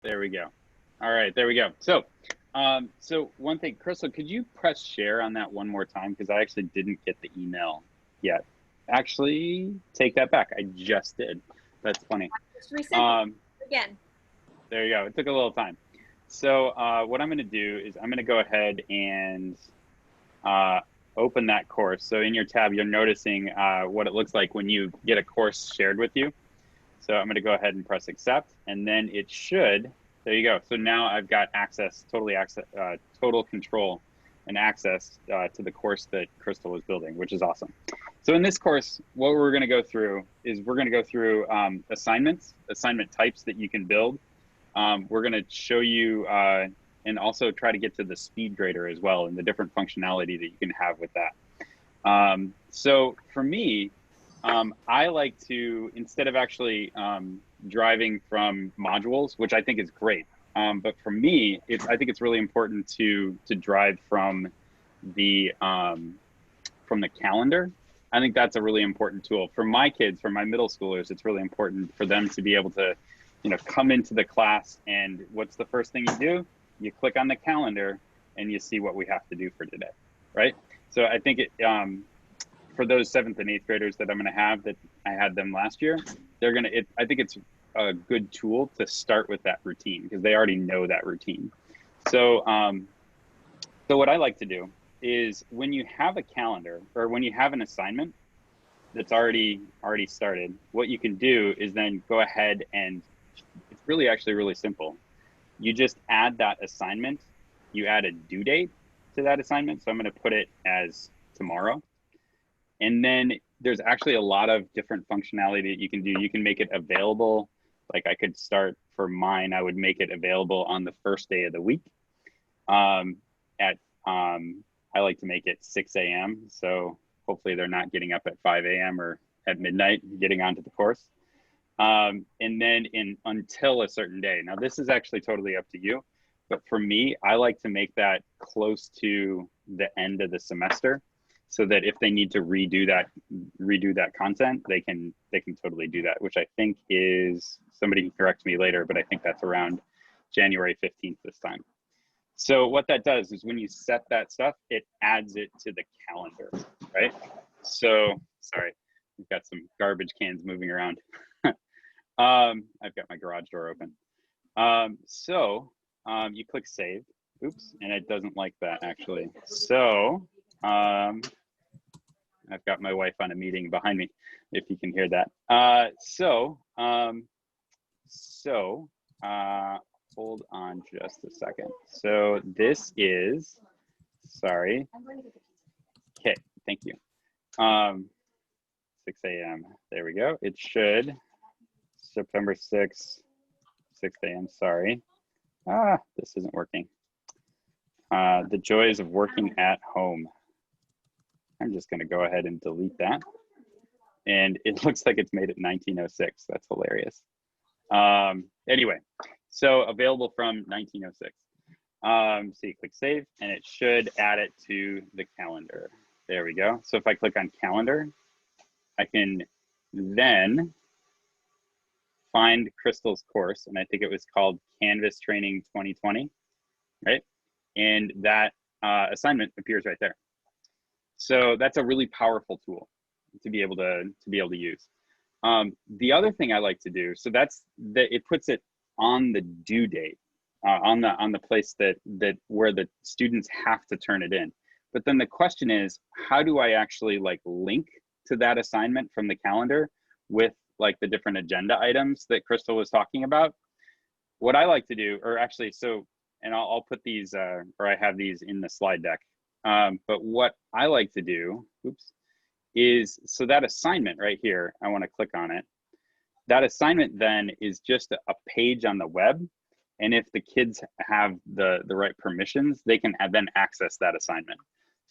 There we go. All right, there we go. So, so one thing, Crystal, could you press share on that one more time? Because I actually didn't get the email yet. Actually, take that back. I just did. That's funny. Just resend it again. There you go. It took a little time. So what I'm going to do is I'm going to go ahead and open that course. So in your tab, you're noticing what it looks like when you get a course shared with you. So I'm going to go ahead and press accept, and then it should, there you go. So now I've got access, total control and access to the course that Crystal was building, which is awesome. So in this course, what we're going to go through is we're going to go through assignment types that you can build. We're going to show you and also try to get to the speed grader as well and the different functionality that you can have with that. So for me, I like to, instead of actually driving from modules, which I think is great, but for me, I think it's really important to drive from the calendar. I think that's a really important tool for my kids, for my middle schoolers. It's really important for them to be able to, come into the class, and what's the first thing you do? You click on the calendar and you see what we have to do for today, right? So I think for those 7th and 8th graders that I'm going to have, that I had them last year, I think it's a good tool to start with that routine because they already know that routine. So, so what I like to do is when you have a calendar or when you have an assignment that's already started, what you can do is then go ahead and it's actually really simple. You just add that assignment, you add a due date to that assignment. So I'm going to put it as tomorrow. And then there's actually a lot of different functionality that you can do. You can make it available. Like I could start for mine, I would make it available on the first day of the week. I like to make it 6 a.m. So hopefully they're not getting up at 5 a.m. or at midnight getting onto the course. And then until a certain day. Now this is actually totally up to you. But for me, I like to make that close to the end of the semester, so that if they need to redo that content, they can totally do that, which I think is, somebody can correct me later, but I think that's around January 15th this time. So what that does is when you set that stuff, it adds it to the calendar, right? So, sorry, we've got some garbage cans moving around. I've got my garage door open. You click save, oops, and it doesn't like that actually. So, I've got my wife on a meeting behind me, if you can hear that. Hold on just a second. So this is, sorry. Okay, thank you. 6 a.m. There we go. It should, September 6th, 6 a.m. Sorry. This isn't working. The joys of working at home. I'm just going to go ahead and delete that. And it looks like it's made it 1906. That's hilarious. Anyway, so available from 1906. So you click save and it should add it to the calendar. There we go. So if I click on calendar, I can then find Crystal's course, and I think it was called Canvas Training 2020, right? And that assignment appears right there. So that's a really powerful tool to be able to use. The other thing I like to do, so that's that it puts it on the due date, on the place that where the students have to turn it in. But then the question is, how do I actually like link to that assignment from the calendar with like the different agenda items that Crystal was talking about? What I like to do, or actually, so, and I'll put these, or I have these in the slide deck. But what I like to do, oops, is, so that assignment right here, I want to click on it. That assignment then is just a page on the web. And if the kids have the right permissions, they can then access that assignment.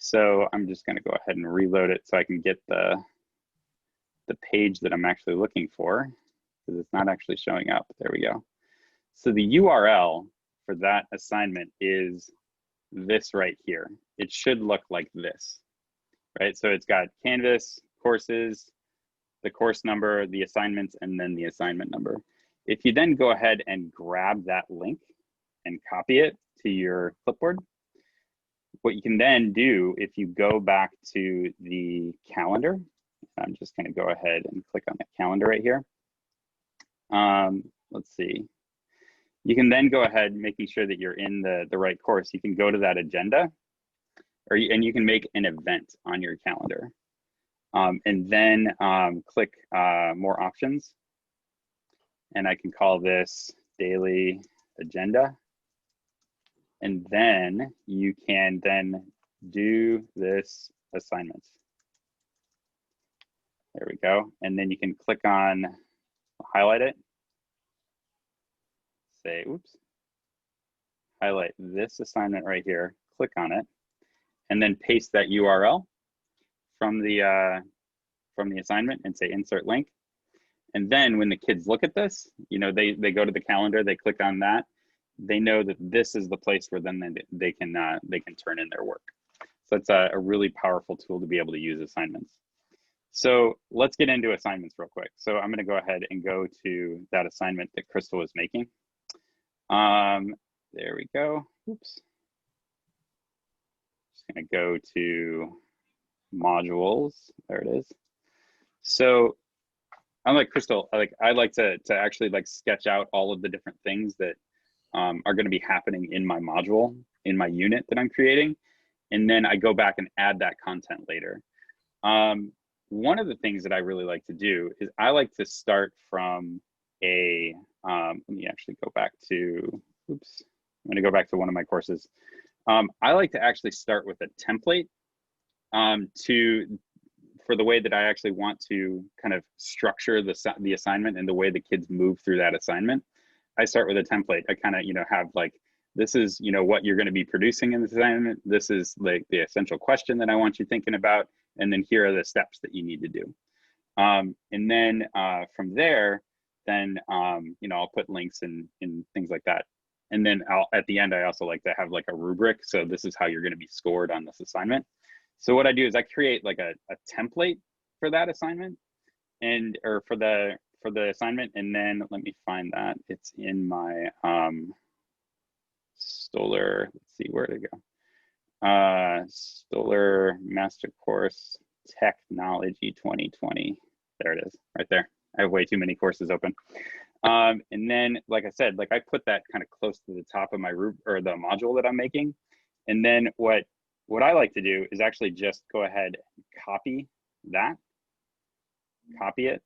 So I'm just going to go ahead and reload it so I can get the page that I'm actually looking for, because it's not actually showing up. There we go. So the URL for that assignment is this right here. It should look like this, right? So it's got Canvas, courses, the course number, the assignments, and then the assignment number. If you then go ahead and grab that link and copy it to your clipboard, what you can then do, if you go back to the calendar, I'm just going to go ahead and click on the calendar right here. Let's see. You can then go ahead, making sure that you're in the right course. You can go to that agenda, and you can make an event on your calendar. And then click more options. And I can call this daily agenda. And then you can then do this assignment. There we go. And then you can click on, highlight it. Say, oops. Highlight this assignment right here, click on it, and then paste that URL from the assignment and say insert link. And then when the kids look at this, you know, they go to the calendar, they click on that, they know that this is the place where then they can turn in their work. So it's a really powerful tool to be able to use assignments. So let's get into assignments real quick. So I'm going to go ahead and go to that assignment that Crystal was making. There we go. Oops. Just going to go to modules. There it is. So I'm like Crystal, I like to actually sketch out all of the different things that are going to be happening in my module, in my unit that I'm creating. And then I go back and add that content later. One of the things that I really like to do is I like to start from a, let me actually go back to, oops, I'm gonna go back to one of my courses. I like to actually start with a template for the way that I actually want to kind of structure the assignment and the way the kids move through that assignment. I start with a template. I kind of, you know, have like, this is, you know, what you're going to be producing in the assignment. This is like the essential question that I want you thinking about. And then here are the steps that you need to do. And then from there, then, you know, I'll put links and things like that. And then at the end, I also like to have like a rubric. So this is how you're going to be scored on this assignment. So what I do is I create like a template for that assignment or for the assignment. And then let me find that. It's in my Stoller, let's see where to go. Stoller Master Course Technology 2020. There it is, right there. I have way too many courses open. And then, like I said, like I put that kind of close to the top of my or the module that I'm making. And then what I like to do is actually just go ahead and copy that, copy it.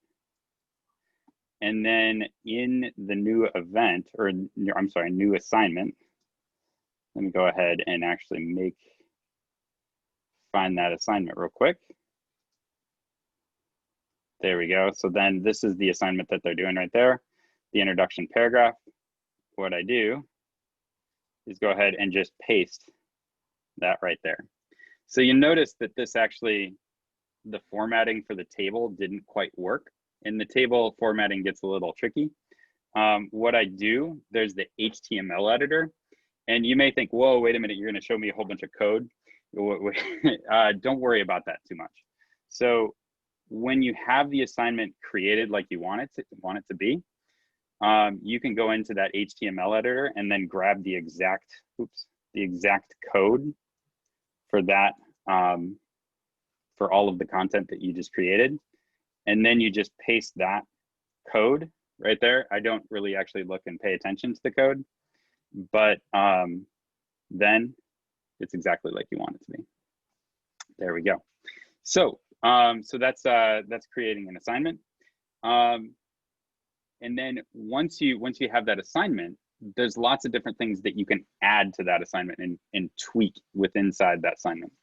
And then in the new event, or I'm sorry, new assignment, let me go ahead and actually find that assignment real quick. There we go. So then this is the assignment that they're doing right there, the introduction paragraph. What I do is go ahead and just paste that right there. So you notice that this actually, the formatting for the table didn't quite work. And the table formatting gets a little tricky. What I do, there's the HTML editor. And you may think, whoa, wait a minute, you're going to show me a whole bunch of code. Don't worry about that too much. So when you have the assignment created like you want it to be, you can go into that HTML editor and then grab the exact code for that, for all of the content that you just created. And then you just paste that code right there. I don't really actually look and pay attention to the code, but then it's exactly like you want it to be. There we go. So so that's creating an assignment. And then once you have that assignment, there's lots of different things that you can add to that assignment and tweak inside that assignment.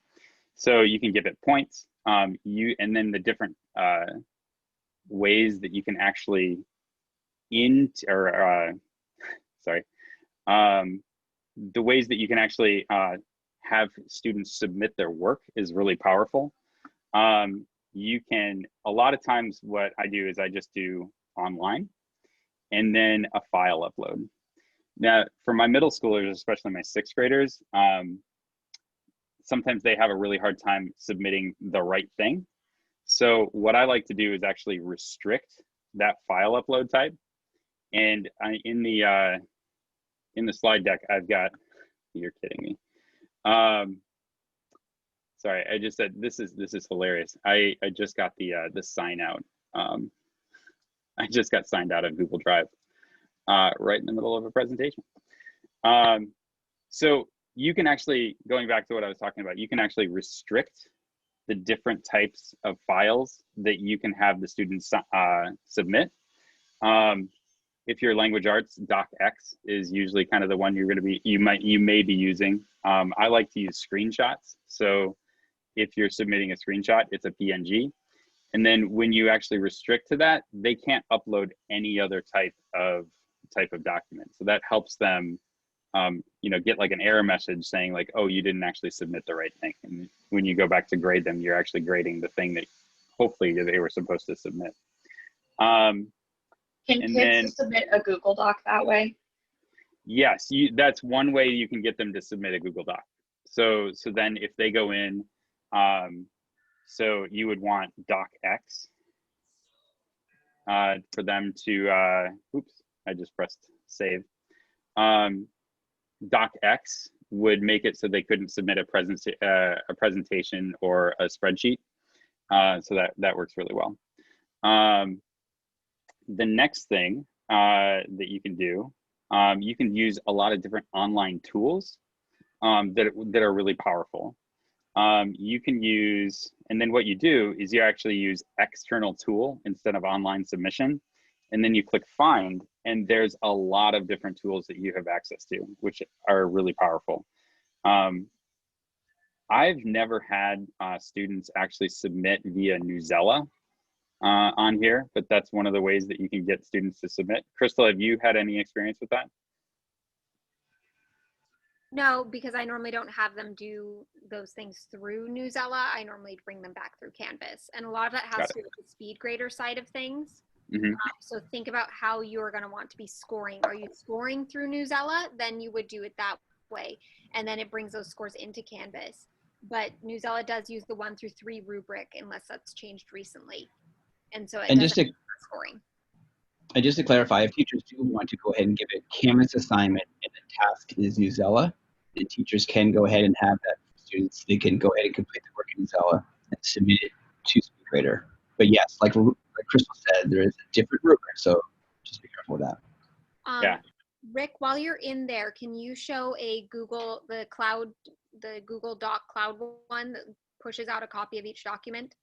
So you can give it points, and then the different ways that you can actually the ways that you can actually have students submit their work is really powerful. You can, a lot of times what I do is I just do online and then a file upload. Now for my middle schoolers, especially my sixth graders, sometimes they have a really hard time submitting the right thing. So what I like to do is actually restrict that file upload type And in the slide deck, I've got, you're kidding me. Sorry, I just said, this is hilarious. I just got the sign out. I just got signed out of Google Drive right in the middle of a presentation. So you can actually, going back to what I was talking about, you can actually restrict the different types of files that you can have the students submit. If you're language arts, docx is usually kind of the one you're going to be, you may be using. I like to use screenshots. So if you're submitting a screenshot, it's a PNG. And then when you actually restrict to that, they can't upload any other type of document. So that helps them, you know, get like an error message saying like, oh, you didn't actually submit the right thing. And when you go back to grade them, you're actually grading the thing that hopefully they were supposed to submit. Can kids submit a Google Doc that way? Yes, that's one way you can get them to submit a Google Doc. So then if they go in, so you would want docx for them to, oops, I just pressed save. Docx would make it so they couldn't submit a presentation or a spreadsheet. So that works really well. The next thing that you can do, you can use a lot of different online tools that are really powerful. You can use, and then what you do is you actually use external tool instead of online submission. And then you click find, and there's a lot of different tools that you have access to, which are really powerful. I've never had students actually submit via Newsela on here, but that's one of the ways that you can get students to submit. Crystal, have you had any experience with that? No, because I normally don't have them do those things through Newsela. I normally bring them back through Canvas. And a lot of that has to do with the speed grader side of things. Mm-hmm. So think about how you're going to want to be scoring. Are you scoring through Newsela? Then you would do it that way. And then it brings those scores into Canvas. But Newsela does use the 1 through 3 rubric unless that's changed recently. And so it doesn't have scoring. And just to clarify, if teachers do want to go ahead and give a Canvas assignment and the task is Newsela, then teachers can go ahead and have that for students. They can go ahead and complete the work in Newsela and submit it to SpeedGrader. But yes, like Crystal said, there is a different rubric, so just be careful with that. Yeah. Rick, while you're in there, can you show the Google Doc Cloud one that pushes out a copy of each document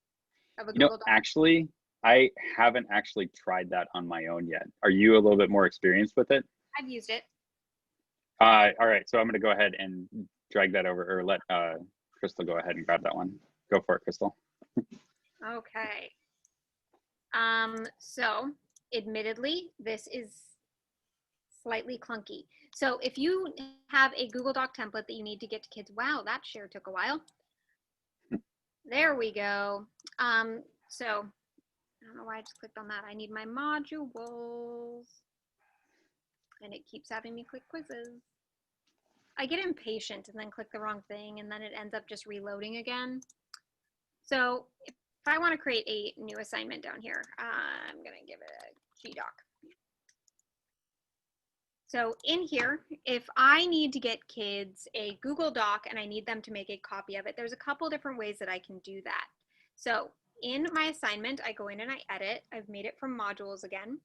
of a Google Doc? Actually, I haven't actually tried that on my own yet. Are you a little bit more experienced with it? I've used it. All right, so I'm gonna go ahead and drag that over, or let Crystal go ahead and grab that one. Go for it, Crystal. Okay. So admittedly, this is slightly clunky. So if you have a Google Doc template that you need to get to kids, wow, that share took a while. There we go. So I don't know why I just clicked on that. I need my modules. And it keeps having me click quizzes. I get impatient and then click the wrong thing, and then it ends up just reloading again. So if I want to create a new assignment down here, I'm going to give it a GDoc. So in here, if I need to get kids a Google Doc and I need them to make a copy of it, there's a couple different ways that I can do that. So in my assignment, I go in and I edit. I've made it from modules again.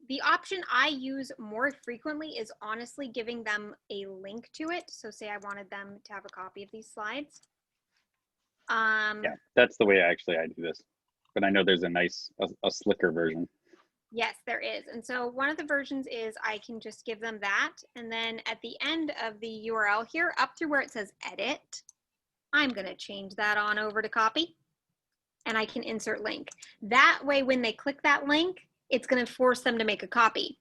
The option I use more frequently is honestly giving them a link to it. So say I wanted them to have a copy of these slides. Yeah, that's the way I do this. But I know there's a slicker version. Yes, there is. And so one of the versions is I can just give them that. And then at the end of the URL here, up through where it says edit, I'm going to change that on over to copy. And I can insert link. That way, when they click that link, it's going to force them to make a copy.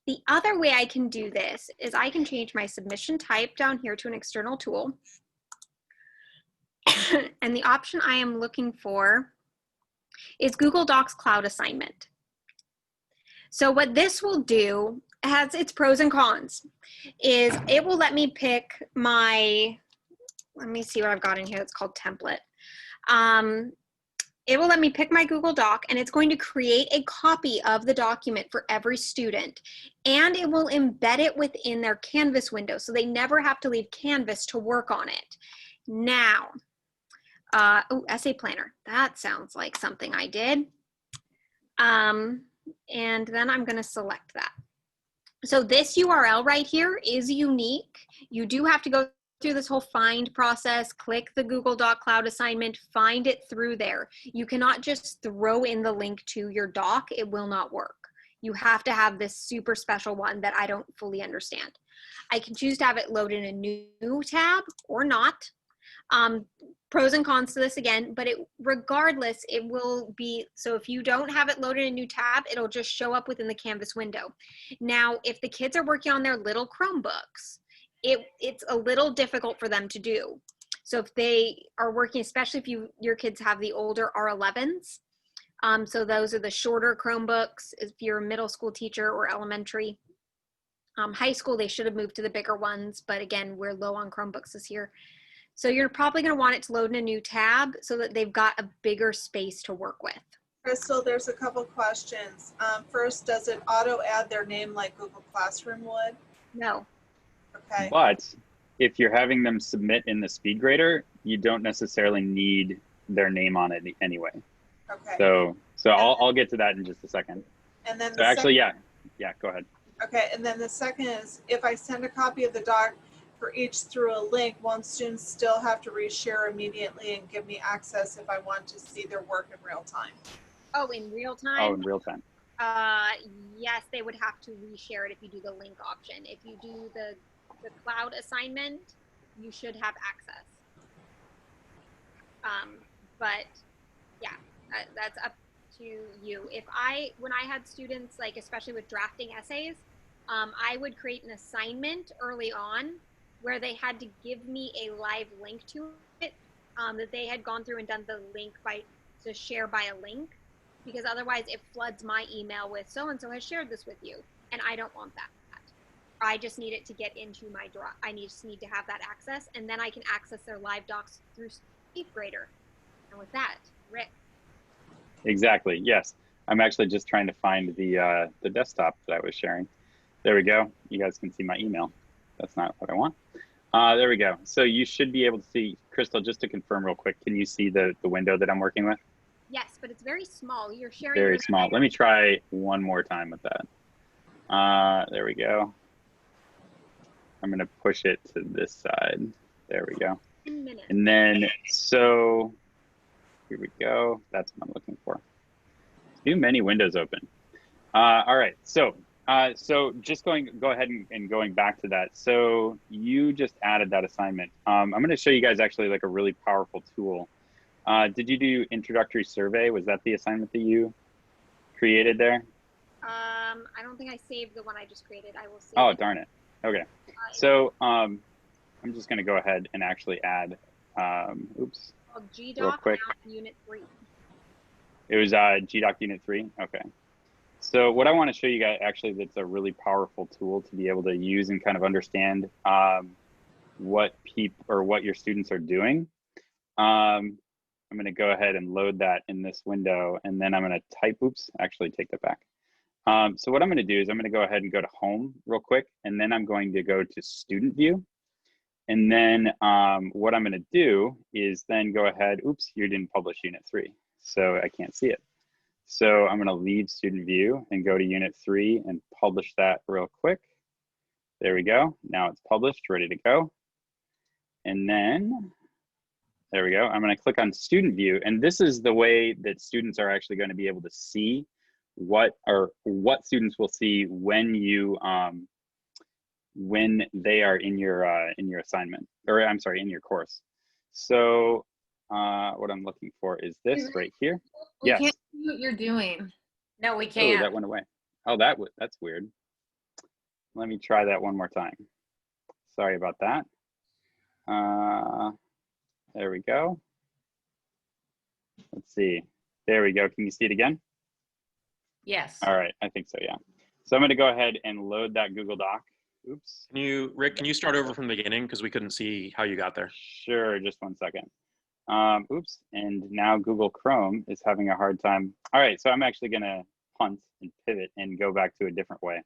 The other way I can do this is I can change my submission type down here to an external tool. And the option I am looking for is Google Docs Cloud Assignment. So what this will do, has its pros and cons, is it will let me pick my, let me see what I've got in here that's called template. it will let me pick my Google Doc, and it's going to create a copy of the document for every student, and it will embed it within their Canvas window, so they never have to leave Canvas to work on it. Now, oh, essay planner. That sounds like something I did. And then I'm going to select that. So this URL right here is unique. You do have to go through this whole find process, click the Google Doc Cloud assignment, find it through there. You cannot just throw in the link to your doc. It will not work. You have to have this super special one that I don't fully understand. I can choose to have it load in a new tab or not. Pros and cons to this again, but regardless, it will be, so if you don't have it loaded in a new tab, it'll just show up within the Canvas window. Now, if the kids are working on their little Chromebooks, it's a little difficult for them to do. So if they are working, especially if your kids have the older R11s, so those are the shorter Chromebooks, if you're a middle school teacher or elementary. High school, they should have moved to the bigger ones, but again, we're low on Chromebooks this year. So you're probably going to want it to load in a new tab so that they've got a bigger space to work with. Crystal, there's a couple questions. First, does it auto add their name like Google Classroom would? No. Okay. But if you're having them submit in the speed grader, you don't necessarily need their name on it anyway. Okay. So I'll get to that in just a second. And then So actually, yeah, go ahead. Okay, and then the second is, if I send a copy of the doc for each through a link, won't students still have to reshare immediately and give me access if I want to see their work in real time? Oh, in real time? Oh, in real time. Yes, they would have to reshare it if you do the link option. If you do the cloud assignment, you should have access. But yeah, that's up to you. When I had students, like especially with drafting essays, I would create an assignment early on where they had to give me a live link to it, that they had gone through and done the link to share by a link, because otherwise it floods my email with so-and-so has shared this with you, and I don't want that. I just need it to get into my drive. I just need to have that access, and then I can access their live docs through SpeedGrader. And with that, Rick. Exactly, yes. I'm actually just trying to find the desktop that I was sharing. There we go. You guys can see my email. That's not what I want. There we go. So you should be able to see, Crystal, just to confirm real quick, can you see the window that I'm working with? Yes, but it's very small. You're sharing. Very small. Let me try one more time with that. There we go. I'm going to push it to this side. There we go. 10 minutes. And then, so here we go. That's what I'm looking for. Too many windows open. All right. So just go ahead and going back to that. So you just added that assignment. I'm going to show you guys actually like a really powerful tool. Did you do introductory survey? Was that the assignment that you created there? I don't think I saved the one I just created. I will save Oh, it. darn it. Okay. So I'm just going to go ahead and actually add, oops. Called real GDoc quick. Unit 3. It was GDoc Unit 3? Okay. So what I want to show you guys actually that's a really powerful tool to be able to use and kind of understand what your students are doing. I'm going to go ahead and load that in this window, and then I'm going to type, oops, actually take that back. So what I'm going to do is I'm going to go ahead and go to home real quick, and then I'm going to go to student view. And then what I'm going to do is then go ahead, oops, you didn't publish Unit 3, so I can't see it. So I'm going to leave student view and go to Unit 3 and publish that real quick. There we go. Now it's published, ready to go. And then, there we go. I'm going to click on student view. And this is the way that students are actually going to be able to see what students will see when you, when they are in your assignment, or I'm sorry, in your course. So what I'm looking for is this right here. We Yes. can't see what you're doing. No, we Oh, can't. that went away. Oh, that's weird. Let me try that one more time. Sorry about that. There we go. Let's see. There we go. Can you see it again? Yes. All right, I think so, yeah. So I'm going to go ahead and load that Google Doc. Oops. Rick, can you start over from the beginning? Because we couldn't see how you got there. Sure, just one second. Oops, and now Google Chrome is having a hard time. All right, so I'm actually gonna punt and pivot and go back to a different way.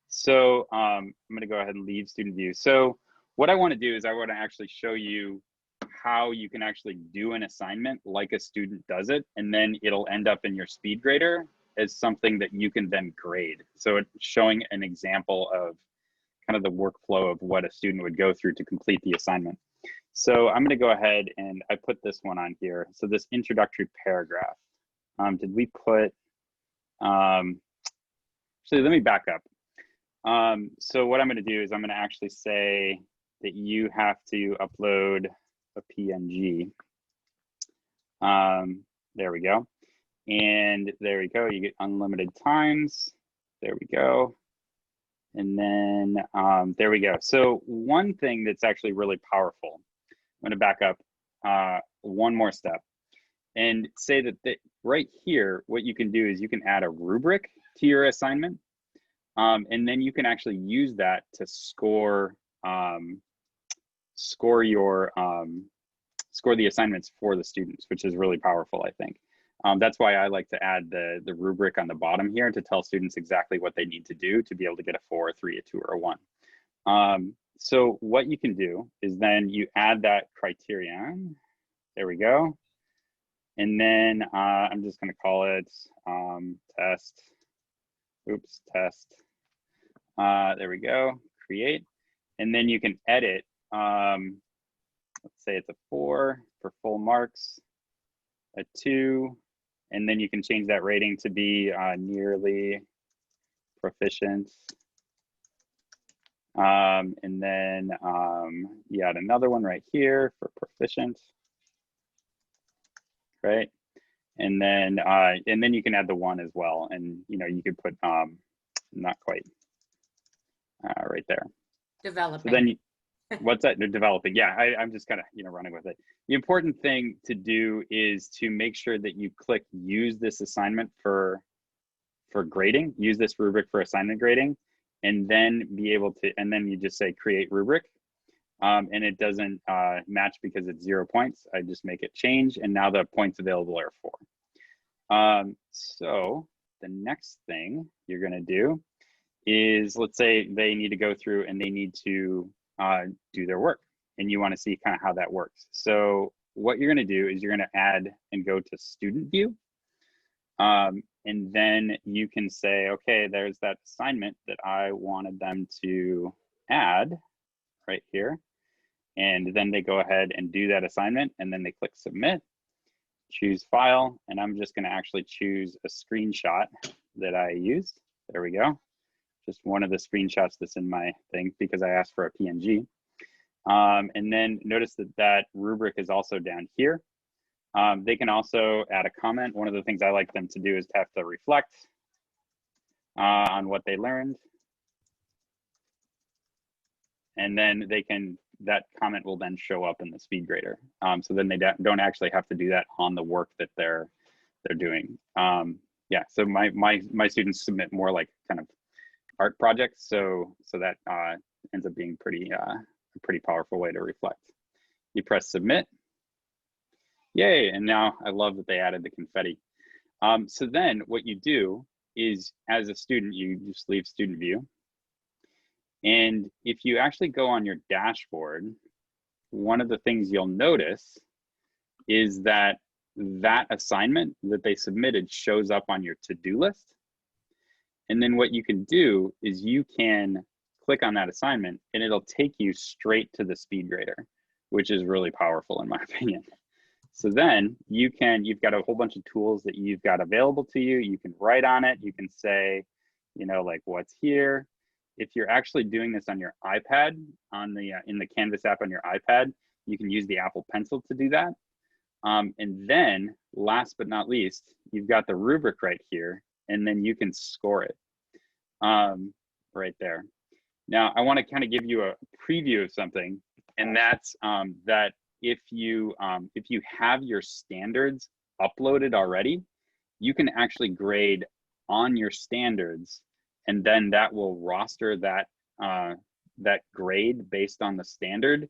So I'm gonna go ahead and leave student view. So what I wanna do is I wanna actually show you how you can actually do an assignment like a student does it, and then it'll end up in your speed grader as something that you can then grade. So it's showing an example of kind of the workflow of what a student would go through to complete the assignment. So I'm going to go ahead and I put this one on here. So this introductory paragraph, did we put, actually, let me back up. So what I'm going to do is I'm going to actually say that you have to upload a PNG. There we go. And there we go. You get unlimited times. There we go. And then there we go. So one thing that's actually really powerful, I'm going to back up one more step and say that right here, what you can do is you can add a rubric to your assignment. And then you can actually use that to score score the assignments for the students, which is really powerful, I think. That's why I like to add the rubric on the bottom here to tell students exactly what they need to do to be able to get a 4, a 3, a 2, or a 1. So what you can do is then you add that criterion. There we go. And then I'm just going to call it test. Oops, test. There we go. Create. And then you can edit. Let's say it's a 4 for full marks, a 2. And then you can change that rating to be nearly proficient. And then you add another one right here for proficient, right? And then you can add the 1 as well. And you could put not quite right there. Developing. So then what's that? They're developing. Yeah, I'm just kind of running with it. The important thing to do is to make sure that you click use this assignment for grading, use this rubric for assignment grading, and then be able to, and then you just say create rubric. And it doesn't match because it's 0 points. I just make it change, and now the points available are 4. So the next thing you're gonna do is, let's say they need to go through and they need to do their work, and you want to see kind of how that works. So what you're going to do is you're going to add and go to student view. And then you can say, okay, there's that assignment that I wanted them to add right here. And then they go ahead and do that assignment, and then they click submit, choose file, and I'm just going to actually choose a screenshot that I used. There we go. Just one of the screenshots that's in my thing because I asked for a PNG. And then notice that rubric is also down here. They can also add a comment. One of the things I like them to do is to have to reflect on what they learned. And then that comment will then show up in the speed grader. So then they don't actually have to do that on the work that they're doing. Yeah, so my students submit more like kind of art projects, so that ends up being a pretty powerful way to reflect. You press submit, yay! And now I love that they added the confetti. So then what you do is, as a student, you just leave student view, and if you actually go on your dashboard, one of the things you'll notice is that assignment that they submitted shows up on your to-do list. And then what you can do is you can click on that assignment and it'll take you straight to the speed grader, which is really powerful in my opinion. So then you've got a whole bunch of tools that you've got available to you. You can write on it. You can say, like what's here. If you're actually doing this on your iPad, in the Canvas app on your iPad, you can use the Apple Pencil to do that. And then last but not least, you've got the rubric right here, and then you can score it right there. Now, I want to kind of give you a preview of something, and that's that if you have your standards uploaded already, you can actually grade on your standards, and then that will roster that grade based on the standard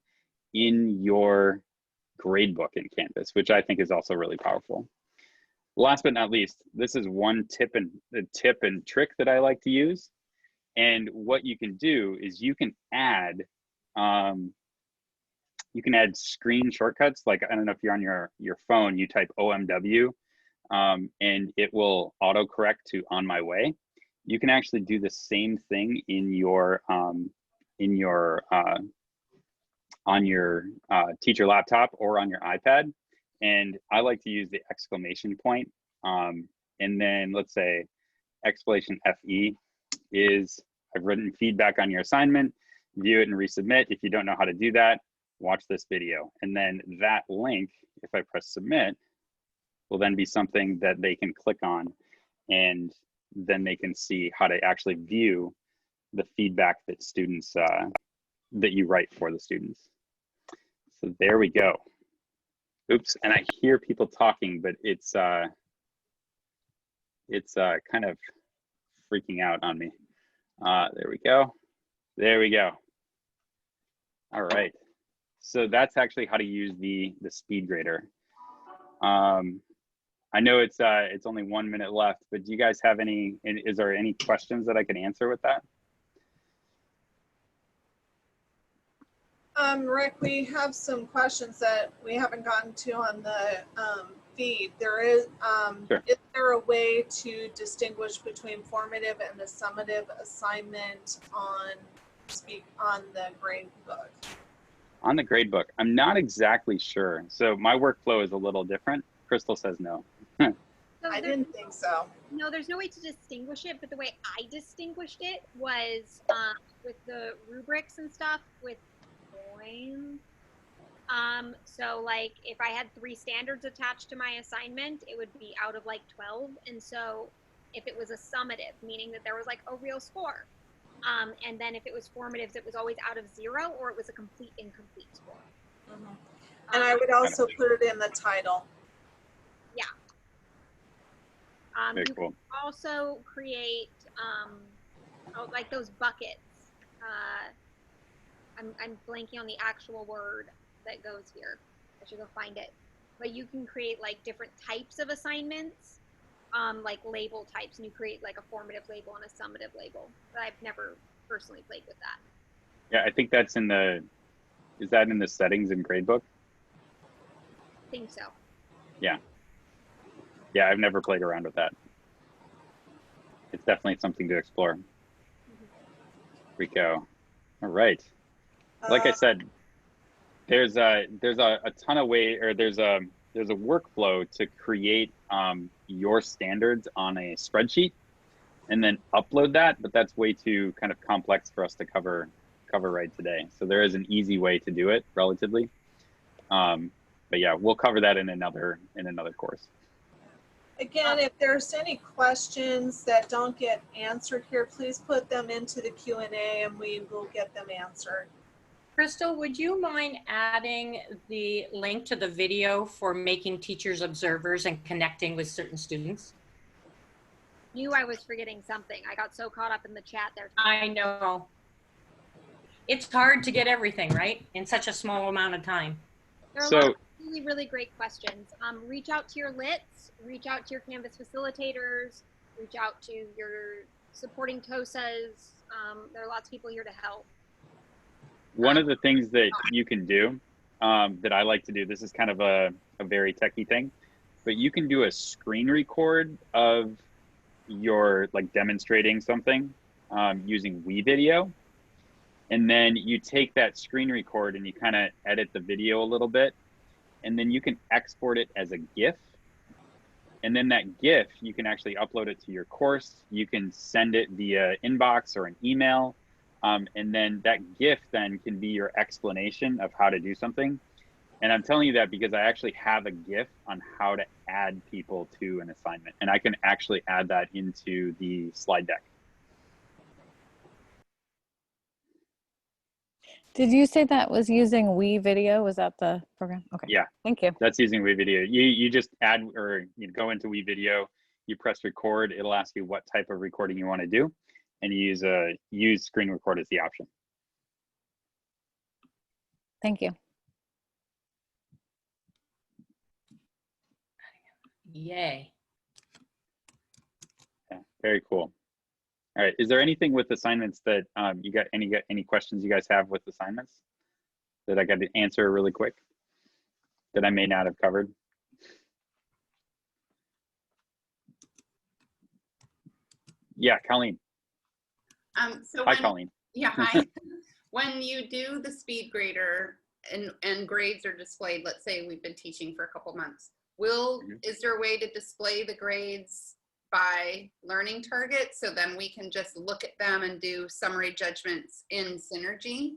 in your gradebook in Canvas, which I think is also really powerful. Last but not least, this is one tip and trick that I like to use. And what you can do is you can add screen shortcuts. Like, I don't know if you're on your phone, you type OMW and it will autocorrect to on my way. You can actually do the same thing in your on your teacher laptop or on your iPad. And I like to use the exclamation point. And then let's say exclamation FE is, I've written feedback on your assignment, view it and resubmit. If you don't know how to do that, watch this video. And then that link, if I press submit, will then be something that they can click on, and then they can see how to actually view the feedback that students, that you write for the students. So there we go. Oops, and I hear people talking, but it's kind of freaking out on me. There we go. There we go. All right. So that's actually how to use the speed grader. I know it's only 1 minute left, but do you guys have any, is there any questions that I can answer with that? Rick, we have some questions that we haven't gotten to on the feed. There is, Sure. Is there a way to distinguish between formative and the summative assignment on the grade book? On the grade book, I'm not exactly sure. So my workflow is a little different. Crystal says no. So I didn't think so. No, there's no way to distinguish it, but the way I distinguished it was with the rubrics and stuff with points. So like if I had 3 standards attached to my assignment, it would be out of like 12. And so if it was a summative, meaning that there was like a real score. And then if it was formatives, it was always out of 0 or it was a complete incomplete score. Mm-hmm. And I would also put it in the title. Yeah. Very You cool. can also create like those buckets. I'm blanking on the actual word that goes here. I should go find it. But you can create like different types of assignments, like label types, and you create like a formative label and a summative label. But I've never personally played with that. Yeah, I think that's in the, is that in the settings in gradebook? I think so. Yeah. Yeah, I've never played around with that. It's definitely something to explore. Here we go. All right. Like I said, there's a ton of way, or there's a workflow to create your standards on a spreadsheet and then upload that, but that's way too kind of complex for us to cover right today. So there is an easy way to do it relatively. But yeah, we'll cover that in another course. Again, if there's any questions that don't get answered here, please put them into the Q&A and we will get them answered. Crystal, would you mind adding the link to the video for making teachers observers and connecting with certain students? Knew I was forgetting something. I got so caught up in the chat there. I know. It's hard to get everything, right? In such a small amount of time. There are a So, lot of really, really great questions. Reach out to your LITs, reach out to your Canvas facilitators, reach out to your supporting TOSAs. There are lots of people here to help. one of the things that you can do, that I like to do, this is kind of a very techie thing, but you can do a screen record of your, like, demonstrating something using WeVideo. And then you take that screen record and you kind of edit the video a little bit, and then you can export it as a GIF. And then that GIF, you can actually upload it to your course. You can send it via inbox or an email. And then that GIF then can be your explanation of how to do something. And I'm telling you that because I actually have a GIF on how to add people to an assignment. And I can actually add that into the slide deck. Did you say that was using WeVideo? Was that the program? Okay. Yeah. Thank you. That's using WeVideo. You just add, or you go into WeVideo, you press record, it'll ask you what type of recording you want to do, and you use screen record as the option. Thank you. Yay. Yeah, very cool. All right. Is there anything with assignments that you got any questions you guys have with assignments that I got to answer really quick that I may not have covered? Yeah, Colleen. So Hi, when, Colleen. yeah, hi. When you do the speed grader and grades are displayed, let's say we've been teaching for a couple months, is there a way to display the grades by learning targets so then we can just look at them and do summary judgments in Synergy?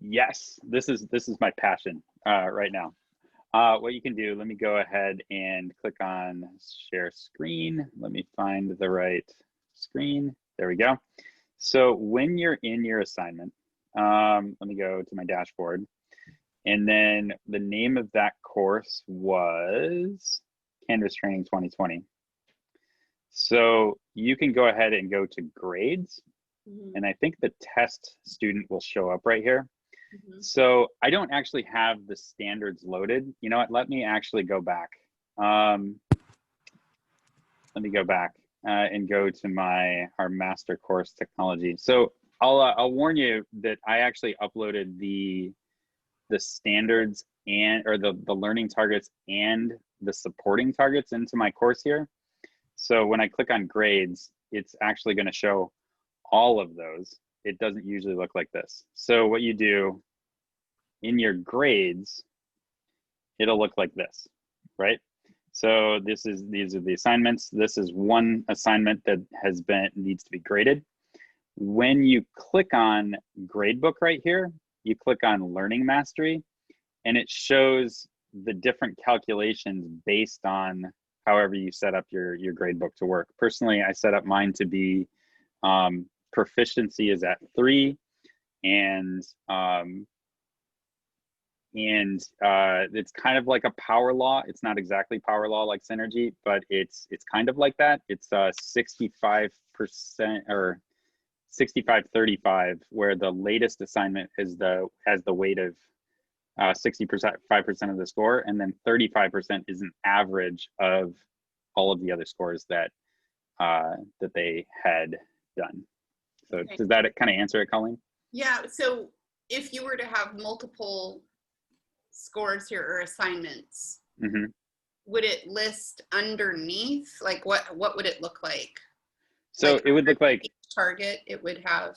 Yes, this is my passion right now. What you can do, let me go ahead and click on share screen. Let me find the right screen. There we go. So when you're in your assignment, let me go to my dashboard. And then the name of that course was Canvas Training 2020. So you can go ahead and go to grades. And I think the test student will show up right here. So I don't actually have the standards loaded. You know what, let me actually go back. Let me go back and go to our master course technology. So I'll warn you that I actually uploaded the standards or the learning targets and the supporting targets into my course here. So when I click on grades, it's actually going to show all of those. It doesn't usually look like this. So what you do in your grades, it'll look like this, right? So these are the assignments. This is one assignment that needs to be graded. When you click on gradebook right here, you click on learning mastery, and it shows the different calculations based on however you set up your gradebook to work. Personally, I set up mine to be proficiency is at 3, and it's kind of like a power law. It's not exactly power law like Synergy, but it's kind of like that. It's 65% or 65-35, where the latest assignment has the weight of 65% of the score, and then 35% is an average of all of the other scores that they had done. So Okay. Does that kind of answer it, Colleen? Yeah, so if you were to have multiple scores here or assignments, would it list underneath? Like what would it look like? So like it would look like each target it would have.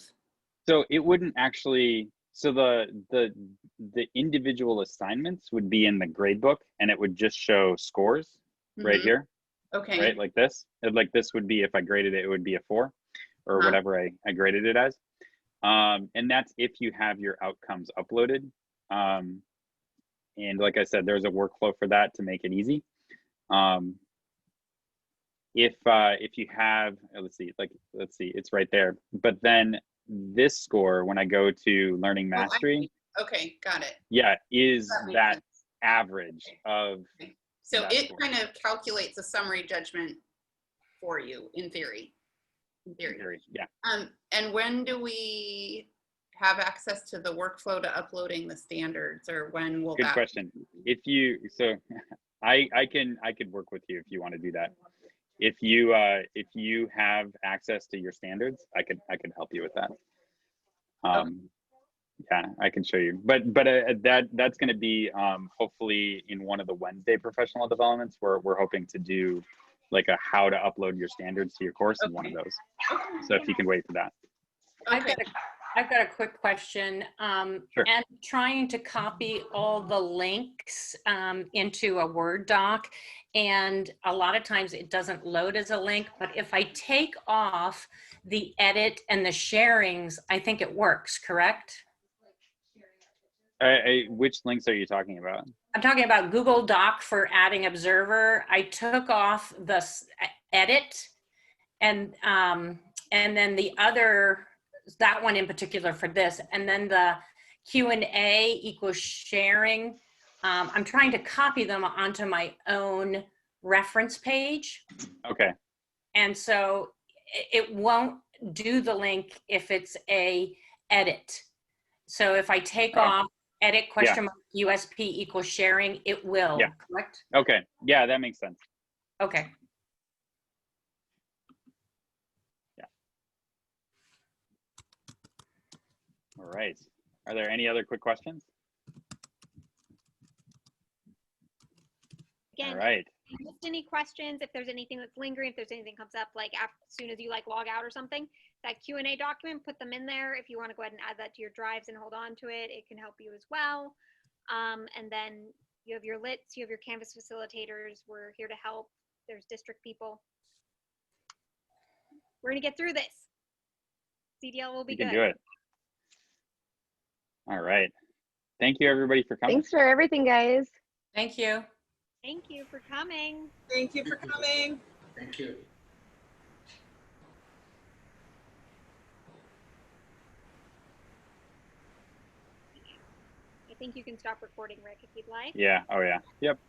So it wouldn't actually. So the individual assignments would be in the gradebook, and it would just show scores right here. Okay. Right, like this. Like this would be, if I graded it, it would be a 4, or whatever I graded it as. And that's if you have your outcomes uploaded. And like I said, there's a workflow for that to make it easy. If you have, let's see, it's right there. But then this score, when I go to learning mastery, okay, got it. yeah, is that sense. average of. Okay. So that it score. kind of calculates a summary judgment for you in theory. Yeah. And when do we have access to the workflow to uploading the standards, or when will Good that? question. I could work with you if you want to do that. If you have access to your standards, I could help you with that. Okay. Yeah, I can show you. But that's going to be hopefully in one of the Wednesday professional developments, where we're hoping to do like a how to upload your standards to your course in one of those. So if you can wait for that. Okay. I've got a quick question. Sure. And trying to copy all the links into a Word doc, and a lot of times it doesn't load as a link, but if I take off the edit and the sharings, I think it works, correct? Which links are you talking about? I'm talking about Google Doc for adding Observer. I took off the edit and then the other, that one in particular for this, and then the Q&A equals sharing. I'm trying to copy them onto my own reference page. Okay. And so it won't do the link if it's a edit. So if I take off edit question mark USP equals sharing, it will, correct? Okay. Yeah, that makes sense. Okay. All right. Are there any other quick questions? Again, All right. if you missed any questions, if there's anything that's lingering, if there's anything comes up, like as soon as you like log out or something, that Q&A document, put them in there. If you want to go ahead and add that to your drives and hold on to it, it can help you as well. And then you have your LITs, you have your Canvas facilitators. We're here to help. There's district people. We're going to get through this. CDL will be You can good. do it. All right. Thank you, everybody, for coming. Thanks for everything, guys. Thank you. Thank you for coming. Thank you for coming. Thank you. I think you can stop recording, Rick, if you'd like. Yeah. Oh, yeah. Yep.